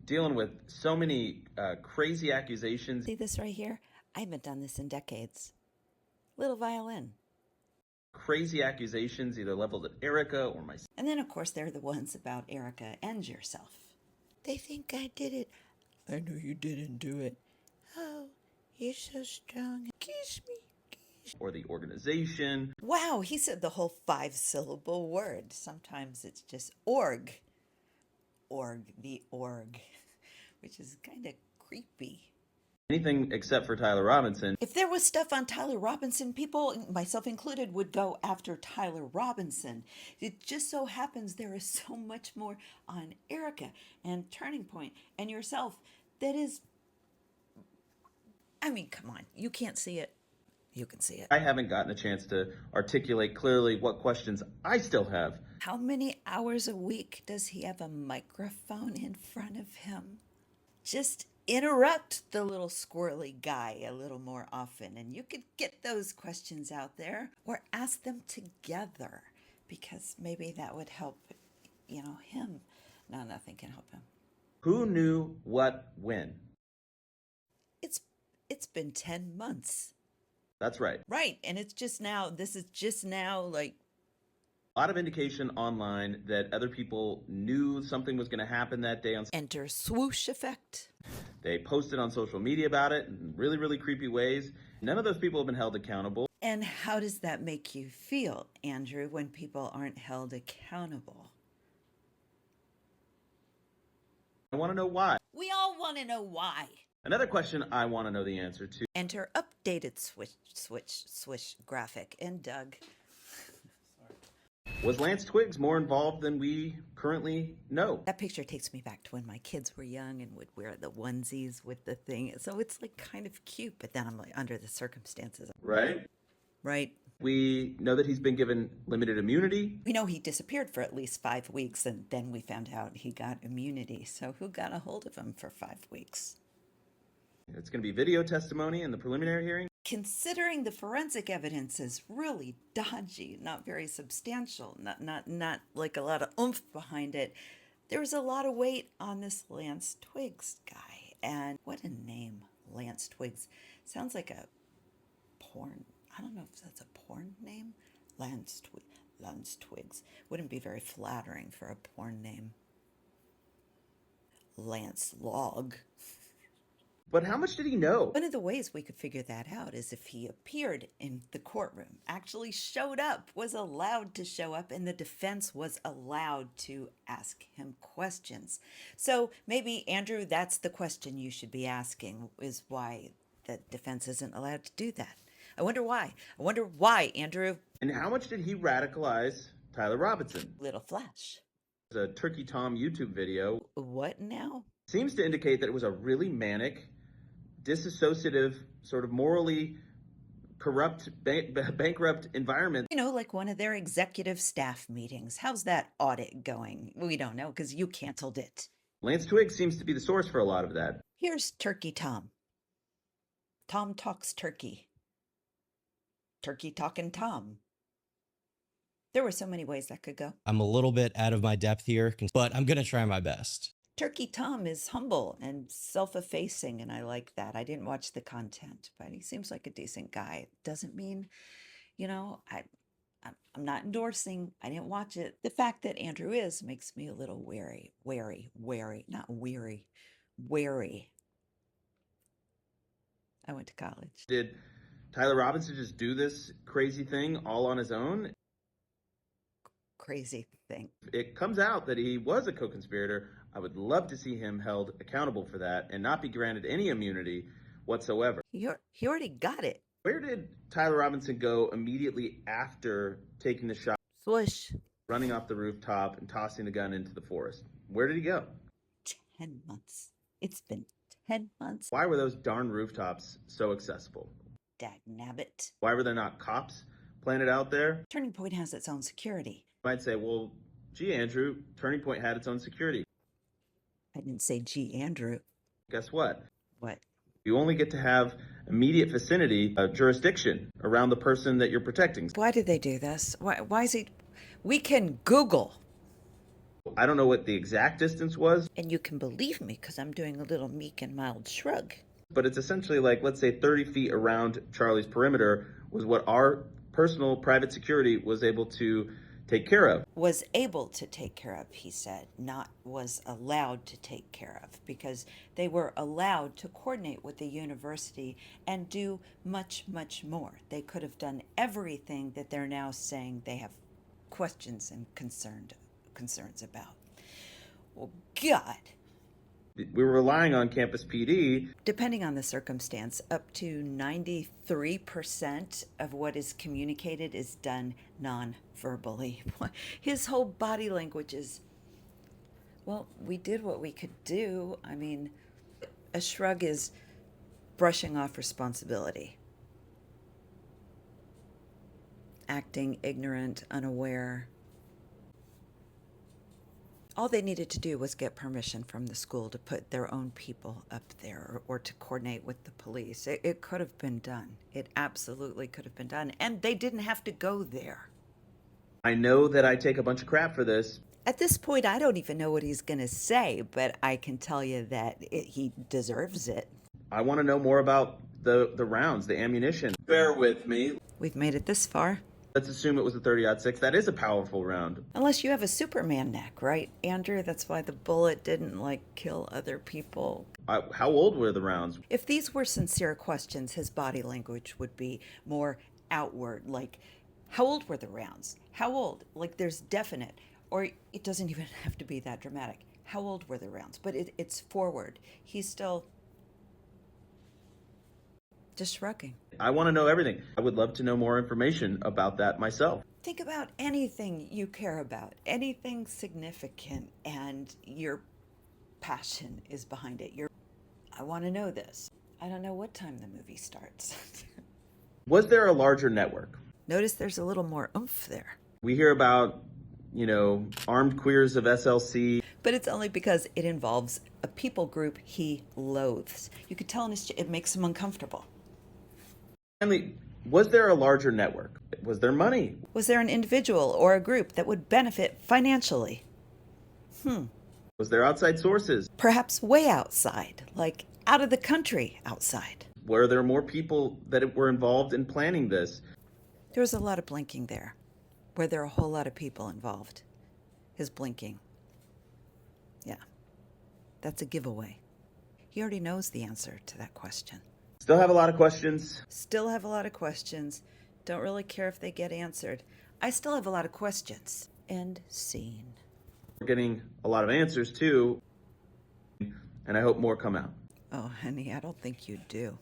dealing with so many crazy accusations. See this right here? I haven't done this in decades. Little violin. Crazy accusations either leveled at Erica or myself. And then, of course, there are the ones about Erica and yourself. They think I did it. I know you didn't do it. Oh, you're so strong. Kiss me. Or the organization. Wow, he said the whole 5-syllable word. Sometimes it's just org. Org, the org, which is kind of creepy. Anything except for Tyler Robinson. If there was stuff on Tyler Robinson, people, myself included, would go after Tyler Robinson. It just so happens there is so much more on Erica and Turning Point and yourself that is, I mean, come on, you can't see it. You can see it. I haven't gotten a chance to articulate clearly what questions I still have. How many hours a week does he have a microphone in front of him? Just interrupt the little squirrely guy a little more often, and you could get those questions out there, or ask them together, because maybe that would help, him. No, nothing can help him. Who knew what when? It's been 10 months. That's right. Right, and it's just now, this is just now, like, a lot of indication online that other people knew something was going to happen that day. Enter swoosh effect. They posted on social media about it in really, really creepy ways. None of those people have been held accountable. And how does that make you feel, Andrew, when people aren't held accountable? I want to know why. We all want to know why. Another question I want to know the answer to. Enter updated swish graphic. And Doug. Was Lance Twiggs more involved than we currently know? That picture takes me back to when my kids were young and would wear the onesies with the thing. So it's like kind of cute, but then I'm like, under the circumstances. Right? Right. We know that he's been given limited immunity. We know he disappeared for at least 5 weeks, and then we found out he got immunity. So who got a hold of him for 5 weeks? It's going to be video testimony in the preliminary hearing. Considering the forensic evidence is really dodgy, not very substantial, not like a lot of oomph behind it, there's a lot of weight on this Lance Twiggs guy. And what a name, Lance Twiggs. Sounds like a porn, I don't know if that's a porn name. Lance Twiggs. Wouldn't be very flattering for a porn name. Lance Log. But how much did he know? One of the ways we could figure that out is if he appeared in the courtroom, actually showed up, was allowed to show up, and the defense was allowed to ask him questions. So maybe, Andrew, that's the question you should be asking, is why the defense isn't allowed to do that. I wonder why. I wonder why, Andrew. And how much did he radicalize Tyler Robinson? Little flash. The Turkey Tom YouTube video. What now? Seems to indicate that it was a really manic, disassociative, sort of morally corrupt, bankrupt environment. Like one of their executive staff meetings. How's that audit going? We don't know because you canceled it. Lance Twiggs seems to be the source for a lot of that. Here's Turkey Tom. Tom talks turkey. Turkey talking Tom. There were so many ways that could go. I'm a little bit out of my depth here, but I'm going to try my best. Turkey Tom is humble and self-effacing, and I like that. I didn't watch the content, but he seems like a decent guy. Doesn't mean, I'm not endorsing. I didn't watch it. The fact that Andrew makes me a little wary. Not weary, wary. I went to college. Did Tyler Robinson just do this crazy thing all on his own? Crazy thing. It comes out that he was a co-conspirator. I would love to see him held accountable for that and not be granted any immunity whatsoever. He already got it. Where did Tyler Robinson go immediately after taking the shot, Swoosh. running off the rooftop and tossing the gun into the forest? Where did he go? 10 months. It's been 10 months. Why were those darn rooftops so accessible? Dagnabbit. Why were there not cops planted out there? Turning Point has its own security. You might say, well, gee, Andrew, Turning Point had its own security. I didn't say gee, Andrew. Guess what? What? You only get to have immediate vicinity, jurisdiction around the person that you're protecting. Why did they do this? Why is he? We can Google. I don't know what the exact distance was, And you can believe me because I'm doing a little meek and mild shrug. but it's essentially like, let's say 30 feet around Charlie's perimeter was what our personal private security was able to take care of. Was able to take care of, he said, not was allowed to take care of, because they were allowed to coordinate with the university and do much, much more. They could have done everything that they're now saying they have questions and concerns about. Well, God. We were relying on campus PD. Depending on the circumstance, up to 93% of what is communicated is done non-verbally. His whole body language is, well, we did what we could do. I mean, a shrug is brushing off responsibility, acting ignorant, unaware. All they needed to do was get permission from the school to put their own people up there or to coordinate with the police. It could have been done. It absolutely could have been done. And they didn't have to go there. I know that I take a bunch of crap for this. At this point, I don't even know what he's going to say, but I can tell you that he deserves it. I want to know more about the rounds, the ammunition. Bear with me. We've made it this far. Let's assume it was a 30-06. That is a powerful round. Unless you have a Superman neck, right, Andrew? That's why the bullet didn't, kill other people. How old were the rounds? If these were sincere questions, his body language would be more outward, like, how old were the rounds? How old? Like, there's definite. Or it doesn't even have to be that dramatic. How old were the rounds? But it's forward. He's still just shrugging. I want to know everything. I would love to know more information about that myself. Think about anything you care about, anything significant, and your passion is behind it. I want to know this. I don't know what time the movie starts. Was there a larger network? Notice there's a little more oomph there. We hear about, armed queers of SLC. But it's only because it involves a people group he loathes. You could tell it makes him uncomfortable. Finally, was there a larger network? Was there money? Was there an individual or a group that would benefit financially? Was there outside sources? Perhaps way outside, like out of the country outside. Were there more people that were involved in planning this? There was a lot of blinking there. Were there a whole lot of people involved? His blinking. Yeah, that's a giveaway. He already knows the answer to that question. Still have a lot of questions. Still have a lot of questions. Don't really care if they get answered. I still have a lot of questions. End scene. We're getting a lot of answers too, and I hope more come out. Oh, honey, I don't think you do.